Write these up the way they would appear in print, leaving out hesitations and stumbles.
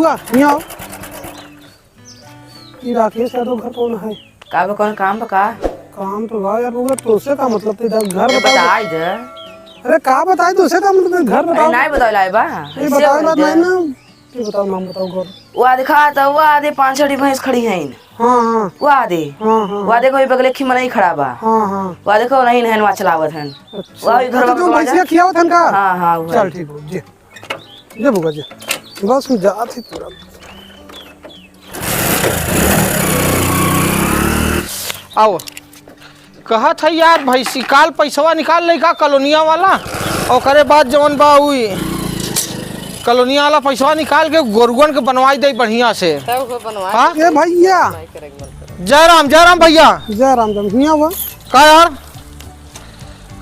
बुआ नहीं आओ। ये राकेश यादव घर कौन है? का कौन काम बका? काम तो भाई यार बुआ तोसे का मतलब तो घर बता बता। इधर अरे का बताए तोसे का मतलब घर बता। नहीं बताओ बा ये बताओ बात नहीं ना। ये बताओ नाम बताओ घर। वो दिखा तो वो आधे 5-6 भैंस खड़ी हैं। हाँ हाँ वो आधे वो देखो ये बगले खी मनाई खड़ा बा। हाँ हाँ वो देखो नहीं नहनवा चलावत हैं। अच्छा वो घर तुम भैंसिया खियावत हन का? हां हां चल ठीक हो जी जे बुआ जी बस में जात ही तुरंत। आओ कहा था यार भैंसी काल पैसवा निकाल ले का कॉलोनिया वाला और करे बाद जवन बा हुई कॉलोनिया वाला पैसवा निकाल के गोरुगन के बनवाई दे बढ़िया से। हाँ ये भैया जय राम भैया। जय राम भैया हुआ का यार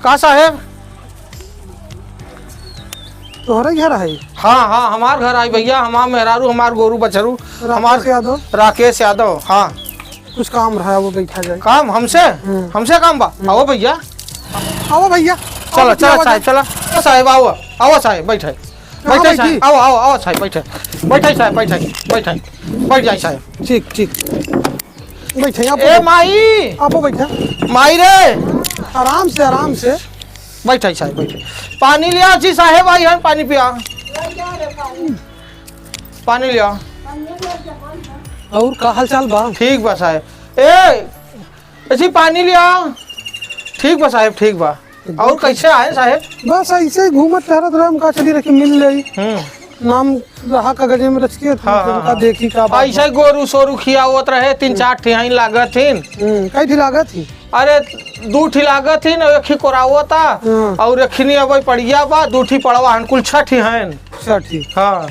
का साहेब तोहरे घर है? हाँ हाँ हमार घर आई भैया। हमार मेहरारू हमार गोरू बछरू हमार यादव राकेश यादव। हाँ कुछ काम रहा वो बैठा जाए। काम हमसे काम बा। आओ भैया आओ भैया चलो चलो साहेब चलो साहेब आओ आओ साहेब बैठे बैठे साहेब आओ आओ आओ साहेब बैठे बैठे साहेब बैठे बैठे बैठ जाए साहेब। ठीक ठीक बैठे आप। ए माई आप बैठे माई रे आराम से बैठे साहेब बैठे। पानी लिया जी साहेब आई हन पानी पिया पानी लिया। और का हाल चाल बा? ठीक बा साहेब। ए ऐसी पानी लिया। ठीक बा साहेब ठीक बा। और कैसे आए साहेब? बस ऐसे ही घूमत टहरत रहे हमका चली रखी मिल ले नाम रहा कागजे में रच के हमका देखी का ऐसे गोरू सोरू खियावत रहे 3-4 ठिहाई लागत थीन। कई थी लागत थी? अरे 2 ठी लागत थी एक ही कोरावता और एखनी अब पड़िया बा 2 ठी पड़वा हन कुल 6 ठिहाइन। अच्छा ठीक हाँ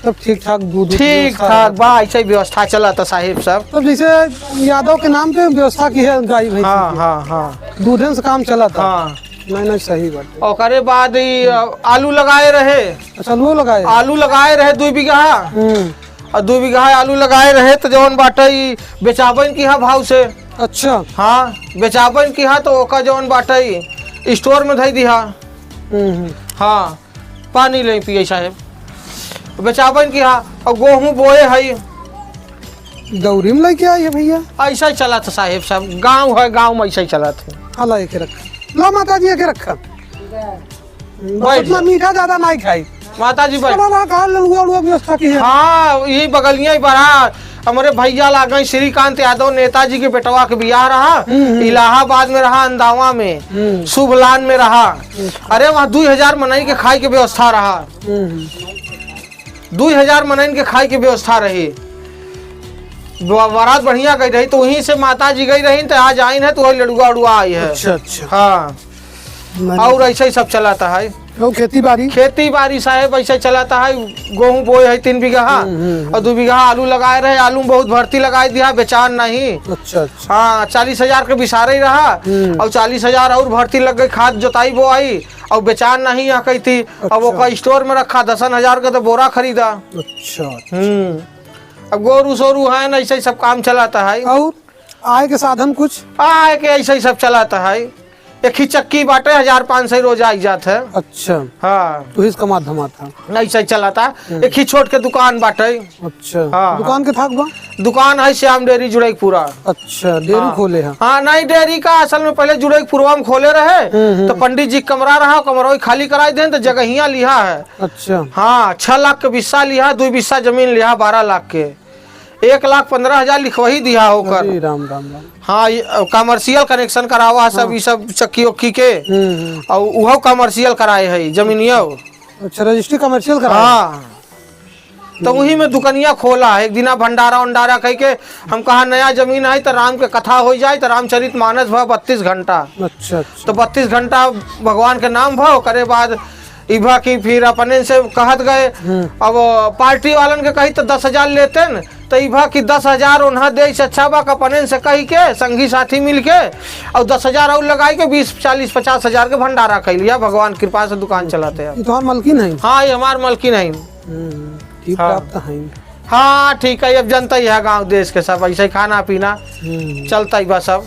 तब ठीक ठाक दूध ठीक ठाक बा ऐसे व्यवस्था चला था साहिब सब। तब जैसे यादव के नाम पे व्यवस्था की है गाय भैंस हाँ हाँ हाँ दूधन से काम चला था। हाँ नहीं सही बात। और करे बाद आलू लगाए रहे। अच्छा वो लगाए आलू लगाए रहे 2 बीघा और 2 बीघा आलू लगाए रहे तो जवन बाटे बेचाबन की हा भाव से। अच्छा हाँ बेचाबन की हा तो ओका जवन बाटे स्टोर में धई दिहा। हाँ पानी ले पिए साहेब बेचाबन की हा और गेहूं बोए है दौरी में लेके आई है भैया। ऐसा ही चला था साहेब सब गांव है गांव में ऐसा ही चला था। हाला के रखा लो माता जी के रखा इतना मीठा ज्यादा नहीं खाई माता जी भाई। व्यवस्था की है। हाँ यही बगलिया ही बढ़ा हमारे भैया लागे श्रीकांत यादव नेताजी के बेटवा के बियाह रहा इलाहाबाद में रहा अंदावा में शुभलान में रहा। अरे वहाँ 2000 मनई के खाई के व्यवस्था रहा 2000 मनई के खाई के व्यवस्था रही। बारात बढ़िया गई रही तो वहीं से माता जी गई रही तो आज आई है तो वही लड़ुआ उड़ुआ आई है। अच्छा हाँ और ऐसे ही सब चलाता है। खेती बाड़ी साहेब ऐसे चलाता है। गेहूं बोए है 3 बीघा और 2 बीघा आलू लगाए रहे। आलू में बहुत भर्ती लगाई दिया बेचान नहीं। अच्छा हाँ 40,000 के बिसारे ही रहा और 40,000 और भर्ती लग गई खाद जोताई वो आई और बेचान नहीं यहाँ कही थी। अब वो स्टोर में रखा 10,000 का तो बोरा खरीदा। अच्छा अब गोरू सोरू है ना ऐसे ही सब काम चलाता है। और आय के साधन कुछ आय के ऐसे ही सब चलाता है। एक ही चक्की बाटे 1500 रोज आई जाता है। अच्छा हाँ तो इसका माध्यम था ऐसा ही चलाता है। एक ही छोट के दुकान बाटे। अच्छा हाँ, दुकान के थाक बा? दुकान है श्याम डेयरी जुड़ई पूरा। अच्छा डेयरी खोले है? हाँ नहीं डेयरी का असल में पहले जुड़ई पूर्वा में खोले रहे तो पंडित जी कमरा रहा कमरा खाली कराई दे तो जगहिया लिया है। अच्छा हाँ 6 लाख के बिस्सा लिया 2 बिस्सा जमीन लिया 12 लाख के 1,15,000 लिखवही दिया होकर। राम राम राम। हाँ कमर्शियल कनेक्शन करावा है सब। ये सब चक्की उक्की के और वह कमर्शियल कराए है जमीनिया। अच्छा रजिस्ट्री कमर्शियल करा? हाँ तो वही में दुकनिया खोला है। एक दिना भंडारा उंडारा कह के हम कहा नया जमीन है तो राम के कथा हो जाए तो रामचरित मानस भा 32 घंटा। अच्छा तो 32 घंटा भगवान के नाम भाव करे बाद इभा की फिर अपने से कहत गए। अब पार्टी वालन के कही तो 10,000 लेते न तो इभा की 10,000 उन्हें दे से अच्छा बा अपने से कही के संगी साथी मिल के और 10,000 और लगाई के 20, 40, 50,000 के भंडारा कह लिया। भगवान कृपा से दुकान चलाते हैं। तो मलकिन है? हाँ ये हमार मलकिन है। हाँ ठीक है अब जनता ही है गाँव देश के सब ऐसे खाना पीना चलता ही बस। सब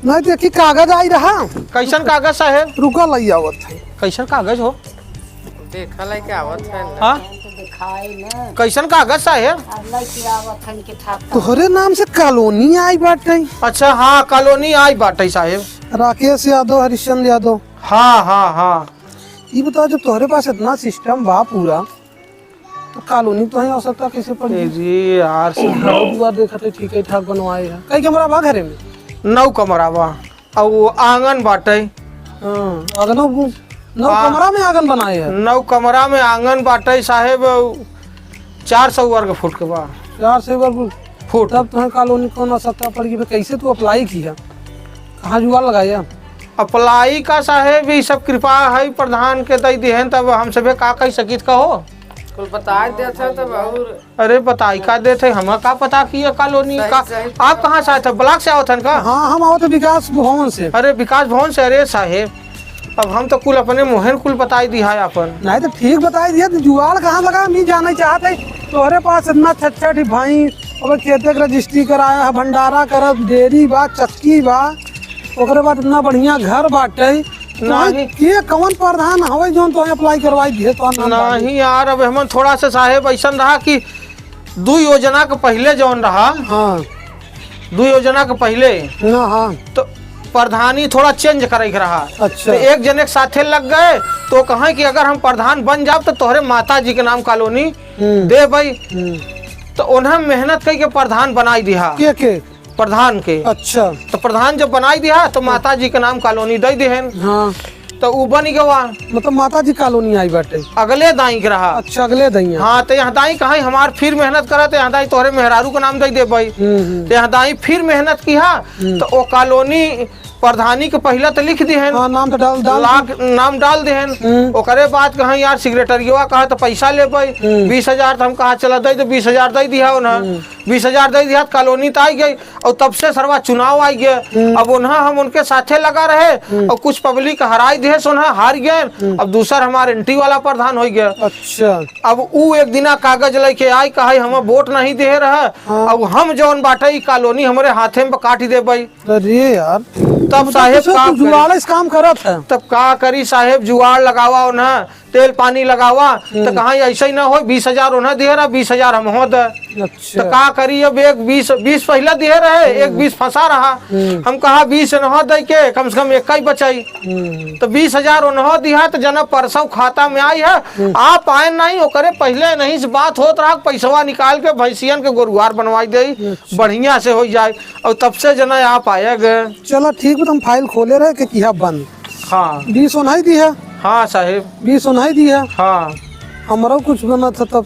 नहीं देखी कागज आई रहा। कैसन कागज साहेब? रुका लई आवत है। कैसन कागज हो? देखा ले के आवत है हाँ खाए न कैसन कागज साहेब? अल्लाह की आवत हन के था तोहरे नाम से कॉलोनी आई बाटे। अच्छा हाँ कॉलोनी आई बाटे साहेब। राकेश यादव, हरिश्चंद्र यादव। हाँ हाँ हाँ। ये बताओ जब तुम्हारे पास इतना सिस्टम बा पूरा तो कॉलोनी तो है आवश्यकता कैसे पड़ी? जी यार दुआ देखा थे ठीक है ठाक बनवाए है। कई कमरा बा घरे में? 9 कमरा बा और वो आंगन बाटे। हाँ अगनो 9 कमरा में आंगन बनाए है। 9 कमरा में आंगन बाटे साहेब 400 वर्ग फुट के बा। 400 वर्ग फुट। तब तुम्हें कॉलोनी कौन आवश्यकता पड़ी? कैसे तू अप्लाई किया? कहाँ जुगाड़ लगाया? अप्लाई का साहेब ये सब कृपा है प्रधान के दई दिहन तब हम सबे का कह सकित कहो। कुल बता देते तब और अरे बताई का देते हमें का पता किया कॉलोनी का। आप कहाँ से आए थे? ब्लॉक से आओ थे का? हाँ हम आओ थे विकास भवन से। अरे विकास भवन से। अरे साहेब अब हम तो कुल अपने मोहन कुल बताई दी है अपन। नहीं तो ठीक बताई दिया। जुगाड़ कहाँ लगा मैं जानना चाहते। तुम्हारे पास इतना छठ भाई और खेते का रजिस्ट्री कराया है, भंडारा कर, डेयरी बा, चक्की बा, ओकरे बाद इतना बढ़िया घर बाटे। नहीं के कौन प्रधान हवे जोन तो अप्लाई करवाई दिए तो नहीं यार अब हम थोड़ा सा साहेब ऐसा रहा कि 2 योजना के पहले जौन रहा। हाँ 2 योजना के पहले ना। हाँ तो प्रधानी थोड़ा चेंज करे रहा। अच्छा तो एक जने के साथे लग गए तो कहा कि अगर हम प्रधान बन जाओ तो तोहरे माता जी के नाम कॉलोनी दे भाई। तो उन्हें मेहनत करके प्रधान बनाई दिया। के प्रधान के। अच्छा तो प्रधान जब बनाई दिया तो माता जी के नाम कॉलोनी दे दिहन। हाँ तो वो बन गवा। मतलब माता जी कॉलोनी आई बाटे अगले दाई के रहा। अच्छा अगले दैया। हाँ तो यहाँ दाई कहा हमार फिर मेहनत करा तो यहाँ दाई तोहरे मेहरारू का नाम दे दे भाई। तो यहाँ दाई फिर मेहनत किया तो वो कॉलोनी प्रधानी के पहला तो लिख दिहन। हाँ नाम तो डाल नाम डाल दिहन। ओकरे बाद कहा यार सेक्रेटरिया कहा तो पैसा ले भाई 20,000 तो हम कहा चला दे तो 20,000 दे दिया उन्हें। 20,000 दे दिया कॉलोनी तो आई गई और तब से सर्वा चुनाव आई गए। अब उन्हें हम उनके साथे लगा रहे और कुछ पब्लिक हराई दिए उन्हें हार गए। अब दूसरा हमारे एंटी वाला प्रधान हो गया। अच्छा अब ऊ एक दिना कागज लेके आई कहा हमें वोट नहीं दे रहा। अब हम जौन बाटे कॉलोनी हमारे हाथे में काट दे भाई। अरे यार तब साहेब का जुगाड़ इस काम करत है। तब का करी साहेब जुगाड़ लगावा उन्हें तेल पानी लगावा तो कहा ऐसा ही ना हो 20,000 उन्हें दे रहा 20,000 हम हो दे। अच्छा तो का करी अब एक 20 पहले दिए रहे एक 20 फंसा रहा। हम कहा 20 न दे के कम से कम 1 ही बचाई। तो 20,000 उन्हों दिया तो जना परसों खाता में आई है। आप आए नहीं ओकरे पहले नहीं से बात होत रहा पैसवा निकाल के भैंसियन के गोरुआर बनवाई दे बढ़िया से हो जाए और तब से जना आप आए गए। चलो ठीक है तुम फाइल खोले रहे के किया बंद। हाँ 20 उन्हाई दी है। हाँ साहेब 20 उन्हाई दी है। हाँ हमारा कुछ बना था तब।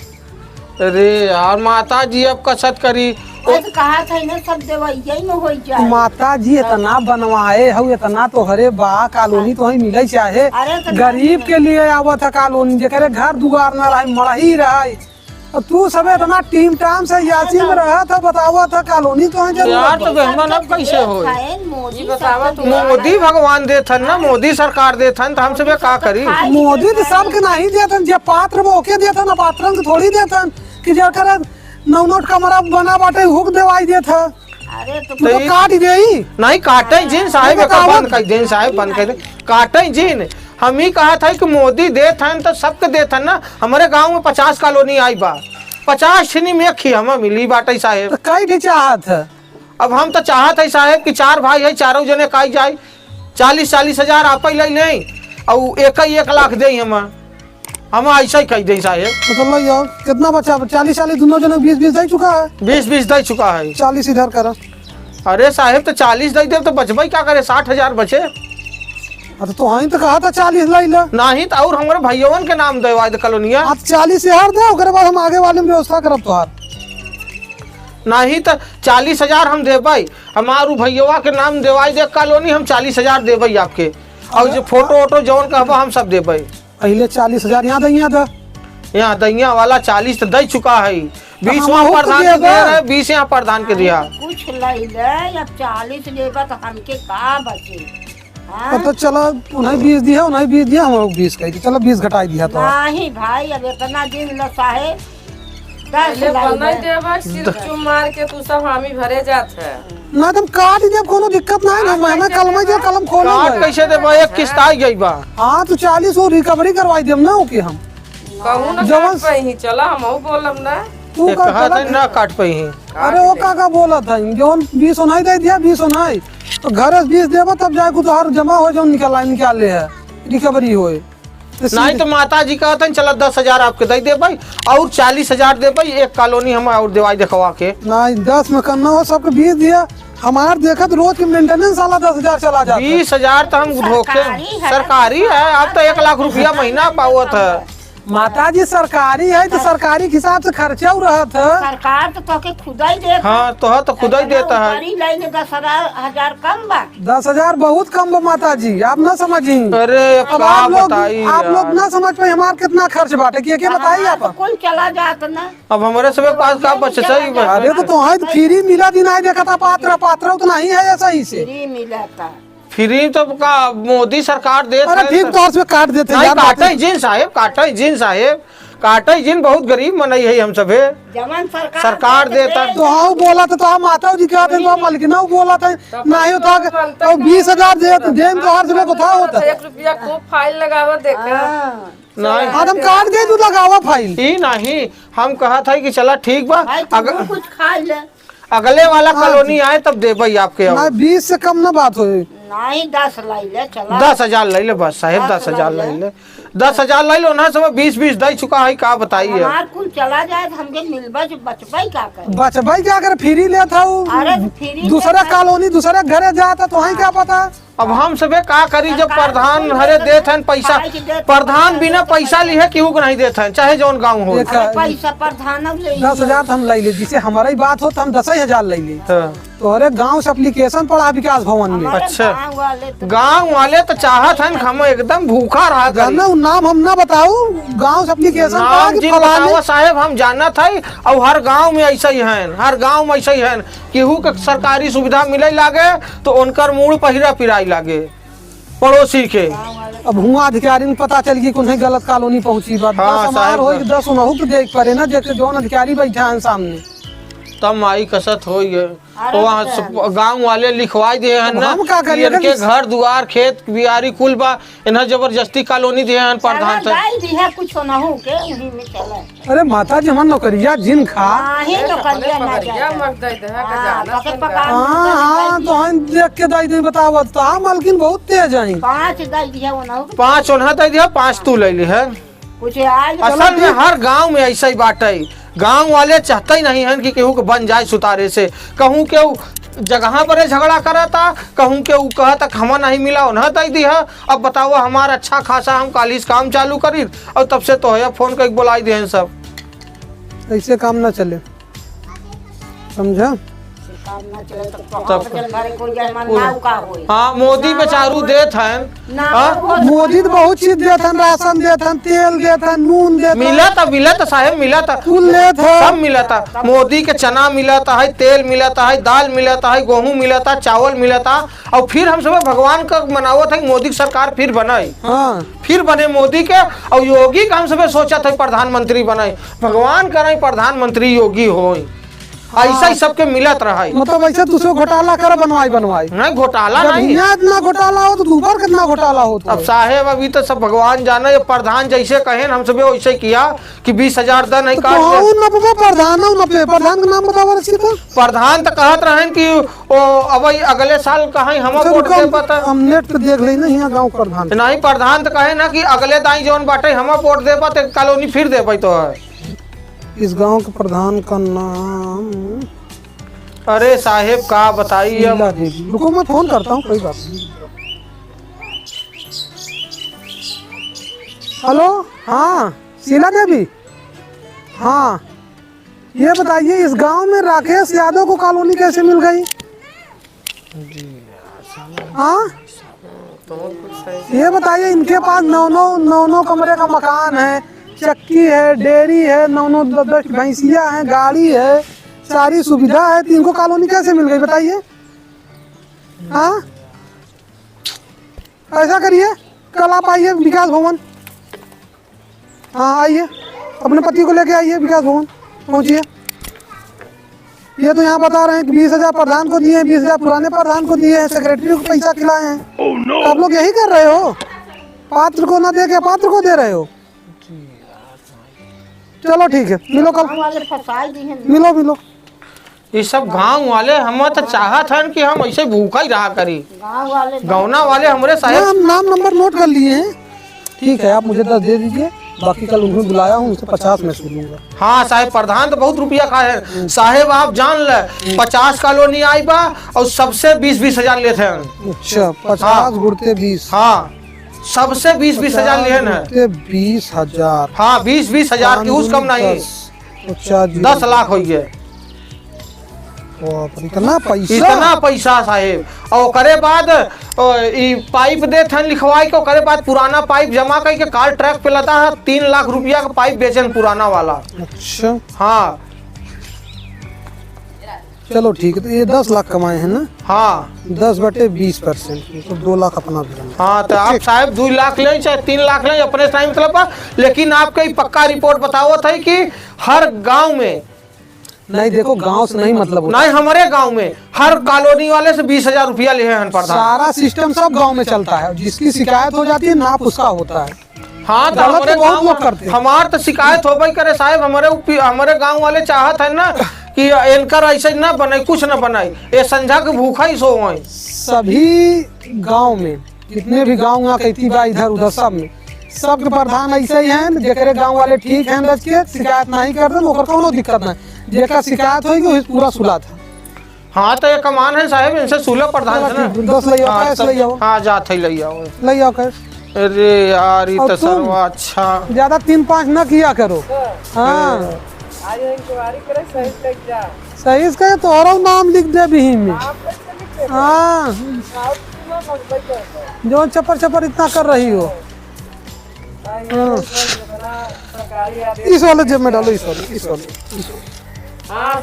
अरे यार माता जी अब कसरत करी। तो कहा था ना सब देवैया ही न हो जाए। माता जी इतना बनवाए हो इतना तो हरे बा कॉलोनी तो ही मिले चाहे अरे तो गरीब के लिए आवत है कॉलोनी जेकरे घर दुआर न रहे मड़ही रहे। तू सब इतना टीम टाम से याची में रहा था बतावा था कॉलोनी तो यार तो बेहमान अब कैसे हो। मोदी मोदी भगवान देथन ना मोदी सरकार देथन तो हम सब का करी। मोदी तो सबके नहीं देथन जे पात्र ओके देथन अपात्रन के थोड़ी देथन कि जेकर 9 कमरा बना बाटे हुक देवाई देथ। अरे तो काट देई नहीं काटे जिन साहेब बंद कर दें साहेब बंद कर दे काटे जिन। हम ही कहा था कि मोदी देथन तो सबके देथन ना। हमारे गांव में 50 कॉलोनी आई बा 50 छनी में खी हमें मिली बाटे साहेब। तो कई भी चाहत है। अब हम तो चाहत है साहेब कि 4 भाई है चारों जने काई जाए 40-40 हजार आप ले नहीं और 1 लाख दे हम ऐसा ही कह दे साहेब। मतलब यार कितना बचा 40 दोनों जने 20 दे चुका है। 20 दे चुका है। 40 इधर करा। अरे साहेब तो 40 दे दे तो बचबई क्या करे 60,000 बचे। तो हाँ तो कहा था 40 लाई ला नहीं तो और हमारे भैयवन के नाम देवा दे कॉलोनिया। आप 40 यार दे ओकरे बाद हम आगे वाले में व्यवस्था करब तोहार। नहीं तो 40,000 हम देबई हमारू भैयवा के नाम देवाई दे कॉलोनी हम 40,000 देबई आपके और जो फोटो वोटो जौन कहबा हम सब देबई। पहले 40,000 यहाँ दैया था। यहाँ दैया वाला 40 तो दे चुका है 20 हम वहाँ हुक प्रधान दिया के दिया बा। है 20 यहाँ प्रधान के दिया। कुछ ले ले अब 40 लेबा तो हमके का बचे। हाँ? तो चलो उन्हें 20 दिया उन्हें 20 दिया हम 20 कही चलो 20 घटाई दिया तो। नहीं भाई अब इतना दिन लसा है 10 मार के तू सब हामी भरे जात है ना तुम काट जब कोनो दिक्कत नहीं ना महीना कलम जो कलम खोलो काट कैसे देबा एक किस्त आई गई बा। हाँ तो 40 वो रिकवरी करवाई देम ना ओके हम कहूँ ना जवन- काट पाई चला हम बोलम ना तू ये का कहा था चला- ना काट पाई ही। अरे वो का बोला था जो 20 होना दे दिया 20 होना तो घर 20 देबो तब जाके तो हर जमा हो जो निकाले है रिकवरी होए नहीं तो माता जी कहते चला 10,000 आपके दे दे भाई और 40,000 दे भाई एक कॉलोनी हम और दवाई दिखवा के। नहीं 10 में करना हो सबके 20 दिया हमार देखत रोज के मेंटेनेंस वाला 10,000 चला जाता 20,000 तो हम धोखे सरकारी है। सरकारी है। आप तो 1 लाख रुपया महीना पावत है। माता जी सरकारी है तो सरकारी के हिसाब से खर्चा हो रहा था सरकार तो तोके खुदा ही देता हाँ तो खुद ही देता है। लाइन 10,000 कम बा 10,000 बहुत कम बा माता जी आप ना समझी अरे अब का बताई आप लोग ना समझ पाए हमार कितना खर्च बाटे के बताइए तो आप कुल चला जात ना अब हमारे सब पास का बचे सही बा। अरे तो है फ्री मिला दिन आई देखा था पात्र उतना ही है ऐसा ही से फ्री मिलता फ्री तो का मोदी सरकार दे अरे ठीक तौर से काट देते नहीं यार काटे जिन साहेब काटे जिन बहुत गरीब मनई है हम सभे जवन सरकार देता। तो हाँ बोला था तो हाँ माता जी क्या थे तो मलकिना बोला था नहीं होता तो 20,000 दे तो हर जगह बता होता 1 रुपया खूब फाइल लगावा देखा नहीं आदम काट दे तू लगावा फाइल ही नहीं हम कहा था कि चला ठीक बा अगर कुछ खा ले अगले वाला कॉलोनी आए तब दे भाई आपके ना 20 से कम ना बात हो नहीं 10 लाई ले चला 10,000 ले ले बस साहेब 10,000 ले ले 10,000 ले लो ना सब 20 दे चुका है का बताइए। हमार कुल चला जाए तो हमके मिलबा बचबाई का करे बच भाई क्या कर फ्री ले था अरे फ्री दूसरा कॉलोनी दूसरा घरे जाता तो वहीं क्या पता अब हम सबे का करी जब प्रधान हरे देत हैं पैसा प्रधान बिना पैसा लिए केहू को नहीं देते हैं चाहे जौन गाँव हो। एक पैसा प्रधान ले 10,000 हम ले जिसे हमारा ही बात हो तो हम 10,000 ले ली हाँ। तो अरे गाँव से एप्लीकेशन पड़ा विकास भवन में अच्छा। वाले गाँव वाले तो चाहत हैं हम एकदम भूखा रहा करी। जानना नाम हम ना बताऊ गाँव से एप्लीकेशन पड़ा नाम कि जिन फलाने बतावा साहेब हम जानना था और हर गांव में ऐसा ही है हर गांव में ऐसा ही है केहू के सरकारी सुविधा मिले लागे तो उनकर मूड पहिरा पिराई लागे पड़ोसी के। अब हुआ अधिकारी में पता चल गई कौन गलत कॉलोनी पहुंची बात हाँ, 10 हमार साहब। हो 10 उनहु के देख पड़े ना जैसे जौन अधिकारी बैठा है सामने तब माई कसत हो वहाँ गांव वाले लिखवाई दिए हैं ना हम का करिए कि इनके घर दुआर खेत बियारी कुल बा इन्हें जबरदस्ती कॉलोनी दिए हैं प्रधान से। गाय दी है कुछ ना हो के उन्हीं में चला अरे माता जी हमार नौकरिया जिन खा ही तो करिया ना या जाए मत दे दे का हाँ, जाना पके पका हाँ तो हम देख के दाई दे बतावत तो हाँ मालकिन बहुत तेज है 5 दाई दिया वो ना हो 5 उन्हें दे दिया 5 तू ले ली है। कुछ आज असल में हर गांव में ऐसा ही बात है गांव वाले चाहते ही नहीं है कि केहू के बन जाए सुतारे से कहूँ केहू जगह पर झगड़ा करा था कहूँ के ऊ कहा तक हमें नहीं मिला उन्हें दे दी है। अब बताओ हमारा अच्छा खासा हम कालिस काम चालू करी और तब से तो है फोन करके बुलाई दिए सब। ऐसे काम ना चले समझा काम ना चले तो घर को जमान ना का होई हाँ मोदी बेचारू देत हैं ना हाँ? मोदी तो बहुत चीज देता राशन देता तेल देता नून देता मिला था साहेब मिला था कुल लेत है सब मिला था मोदी के चना मिला था है तेल मिला था है दाल मिला था है गेहूं मिला था चावल मिला था और फिर हम सब भगवान का मनावत है मोदी की सरकार फिर बनाई हाँ फिर बने मोदी के और योगी का हम सब सोचा था प्रधानमंत्री बनाए भगवान करे प्रधानमंत्री योगी हो ऐसा ही सबके मिलत रहा मतलब ऐसे दूसरे घोटाला कर बनवाई नहीं घोटाला जब नहीं यहाँ इतना घोटाला हो तो ऊपर कितना घोटाला हो तो अब साहेब अभी तो सब भगवान जाने ये प्रधान जैसे कहे हम सब वैसे किया कि 20,000 दन नहीं काट दे। कौन नपबा प्रधान हो नपे प्रधान का नाम बतावा रसी तो प्रधान तो कहत रहे कि ओ अब अगले साल कहीं हम वोट दे पता हम नेट पे देख लेना यहाँ गांव प्रधान नहीं प्रधान तो कहे ना कि अगले दाई जौन बाटे हम वोट दे पाते कॉलोनी फिर दे पाई तो है। इस गांव के प्रधान का नाम अरे साहेब का बताइए शीला देवी रुको मैं फोन करता हूँ कोई बात नहीं। हेलो हाँ शीला देवी हाँ ये बताइए इस गांव में राकेश यादव को कॉलोनी कैसे मिल गई हाँ ये बताइए इनके पास नौ कमरे का मकान है चक्की है डेयरी है 9 भैंसिया है गाड़ी है सारी सुविधा है तो इनको कॉलोनी कैसे मिल गई बताइए। हाँ ऐसा करिए कल आप आइए विकास भवन हाँ आइए अपने पति को लेके आइए विकास भवन पहुँचिए। ये तो यहाँ बता रहे हैं कि 20,000 प्रधान को दिए हैं 20,000 पुराने प्रधान को दिए हैं सेक्रेटरी को पैसा खिलाए हैं। आप लोग यही कर रहे हो पात्र को ना दे के पात्र को दे रहे हो। चलो ठीक है, मिलो कल, गाँव वाले फंसाई दी हैं। मिलो मिलो। ये सब गांव वाले हम तो चाहत हन कि हम ऐसे भूखा ही रहा करी। गाँव वाले गौना वाले हमरे साहेब नाम नंबर नोट कर लिए हैं। ठीक है, आप मुझे 10 दे दीजिए, बाकी कल उन्हें बुलाया हूँ, उसे 50 में सुन लूंगा। हाँ साहेब, प्रधान तो बहुत रुपया का है साहेब, आप जान ले 50 कॉलोनी आई बा और सबसे 20-20 हजार लेते हैं। अच्छा, 50 गुड़ते 20। हाँ, सबसे 20-20 हजार लिए हैं। 20,000। हाँ, 20-20 हजार की उस कम नहीं, 10 लाख हो गए। इतना पैसा, इतना पैसा साहेब। और करे बाद ई पाइप देते हैं लिखवाई के, करे बाद पुराना पाइप जमा करके कार ट्रैक पे लदा है, 3 लाख रुपया का पाइप बेचन पुराना वाला। अच्छा हाँ चलो ठीक है, तो ये 10 लाख कमाए हैं ना। हाँ 10/20%, तो 2 लाख अपना भी बना। हाँ, तो आप साहब 2 लाख लें चाहे 3 लाख लें अपने टाइम मतलब, लेकिन आपके पक्का रिपोर्ट बताओ था कि हर गांव में नहीं, देखो गांव से नहीं मतलब होता। नहीं, हमारे गांव में हर कॉलोनी वाले से 20,000 रुपया लिए हैं प्रधान। सारा सिस्टम सब गांव में चलता है, जिसकी शिकायत हो जाती है नाप उसका होता है। हाँ, तो गलत हमारे तो बहुत गांव लोग करते हैं। हमार तो शिकायत हो करे साहब, हमारे गांव वाले चाहत है ना कि इनकर ऐसे न बने, कुछ न बनाए, ये संझा के भूखा ही सो हैं। सभी गांव में जितने भी गांव यहाँ कहती बा इधर उधर सब में सबके प्रधान ऐसे ही हैं, जेकरे गांव वाले ठीक हैं रच के शिकायत नहीं करते, ओकर कोनो दिक्कत नहीं, जेकर शिकायत होगी वही पूरा सुला था। हाँ, तो ये कमान है साहब, इनसे 16 प्रधान है ना। 10 ले आओ, कैश ले आओ, हाँ, जात है ले आओ। ले आओ कैश। अरे यार, ये और तो तुम? सर्वा अच्छा। ज्यादा 3-5 न किया करो। हाँ सही से तो और नाम लिख दे भी में। हाँ, जो चपर चपर इतना कर रही हो। हाँ। इस वाले जेब में डालो, इस वाले।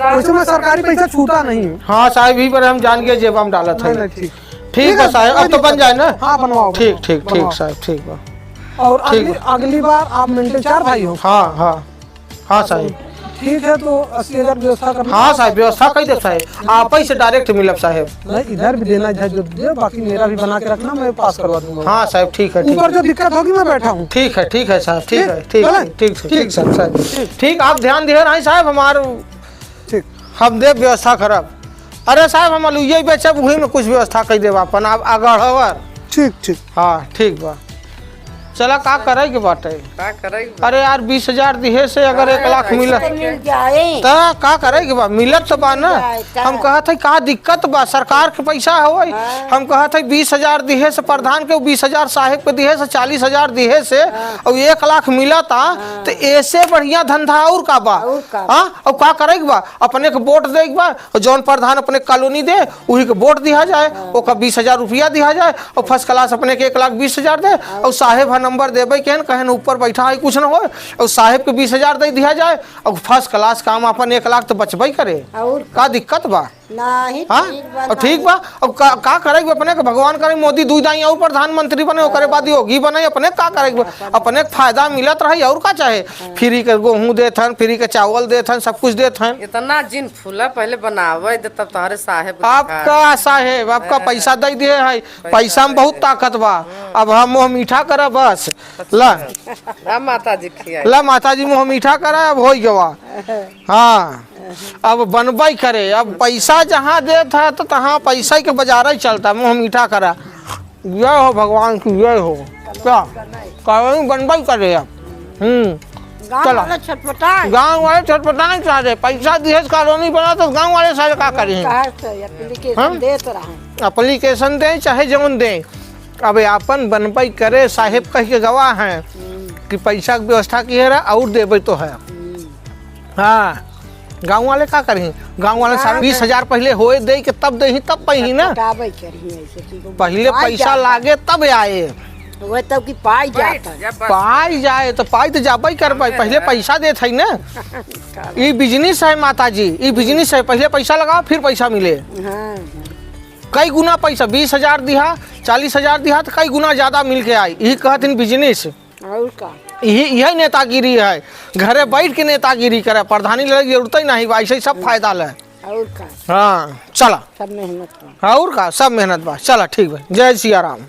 वैसे मैं सरकारी पैसा छूटा नहीं हूँ। हाँ साहब, ही पर हम जान के जेब हम डाला था। नहीं, ठीक ठीक है साहब, अब तो बन जाए ना। हाँ बनवाओ। ठीक ठीक बनवाओ। ठीक साहब, ठीक बा। और अगली बार आप मिनटे 4 भाई हो। हाँ हाँ हाँ साहब, ठीक है, तो 80,000 व्यवस्था करना। हाँ साहब, व्यवस्था कर दे साहब, आप ही से डायरेक्ट मिलब साहब। नहीं, इधर भी देना, इधर जो दे, बाकी मेरा भी बना के रखना, मैं पास करवा दूंगा। हाँ साहब, ठीक है, ठीक ऊपर जो दिक्कत होगी मैं बैठा हूँ। ठीक है, ठीक है साहब, ठीक है, ठीक चलें? है, ठीक है, ठीक साहब, साहब ठीक। ठीक, आप ध्यान दे रहे हैं साहब, हमारे ठीक, हम दे व्यवस्था करब। अरे साहब, हम अलुइये बेचब, वही में कुछ व्यवस्था कर देब अपन, आप अगढ़वर। ठीक ठीक। हाँ ठीक बा, चला का करे के बाटे। का करेगी? अरे यार 20,000 दिहे से अगर 1 लाख मिला मिल जाए तो का करे के बा, मिलत तो बा ना। हम कहत है का दिक्कत बा, सरकार के पैसा होई। हम कहत है 20,000 दिहे से प्रधान के, 20,000 साहेब के दिहे से, 40,000 दिहे से और 1 लाख मिला था, तो ऐसे बढ़िया धंधा और का बा। हाँ, और का करे के बा, अपने के वोट दे के बा, और जौन प्रधान अपने कॉलोनी दे वही के वोट दिया जाए, ओका 20,000 रुपया दिया जाए, और फर्स्ट क्लास अपने के 1,20,000 दे, और साहेब नंबर देवे कहन ऊपर बैठा है कुछ न हो, और साहेब के 20,000 दे दिया जाए, और फर्स्ट क्लास काम अपन 1 लाख तो बचबे करे। और का दिक्कत बा? नहीं हाँ, ठीक बा, और ठीक बा, और का करे अपने के, भगवान करे मोदी 2 दाई और प्रधानमंत्री बने, ओकरे बाद योगी बने, अपने का करे, अपने फायदा मिलत रही, और का चाहे, फ्री के गेहूँ देथन, फ्री के चावल देथन, सब कुछ देथन। इतना जिन फूला पहले बनावे दे, तब तुम्हारे साहेब आपका साहेब, आपका पैसा दे दिए है, पैसा में बहुत ताकत बा। अब हम मुँह मीठा करे बस, ला माता जी खिया ला माता जी मुँह मीठा करे, अब हो गवा। हाँ, अब बनवाई करे, अब पैसा जहाँ देता है तो तहाँ पैसा के बाजार ही चलता, मुँह मीठा करा। जय हो भगवान की, जय हो। क्या कॉलोनी बनवाई करे अब। गाँव चला। वाला छटपटाए गाँव वाले छटपटाना चाहते, पैसा दिए कॉलोनी बना तो गाँव वाले सारे का करें, कहा से एप्लीकेशन देत रहे। एप्लीकेशन दें चाहे जौन दें, अब अपन बनवाई करे, साहेब कह के गवाह हैं कि पैसा की व्यवस्था की है और देवे तो है। हाँ, गाँव वाले का करें, गाँव वाले सारे 20,000 पहले होए दे के तब दे, तब पही ना, पटावे करिए ऐसे कि वो पहले पाई पैसा जाता। लागे तब आए, वो तब की पाई जाता है। पाई जाए तो पाई तो जाबे कर पाई, पहले पैसा देते है ना। ये बिजनेस है माता जी, ये बिजनेस है, पहले पैसा लगाओ फिर पैसा मिले। हाँ, कई गुना पैसा, 20,000 दिया, 40,000 दिया तो कई गुना ज्यादा मिल के आई, यही कहते बिजनेस। और का यही नेतागिरी है, घरे बैठ के नेतागिरी करे, प्रधानी लगे जरूरत ही नहीं, ऐसे ही सब फायदा ले। और का हाँ चला, सब मेहनत का और का सब मेहनत बा, चला ठीक है, जय सिया राम।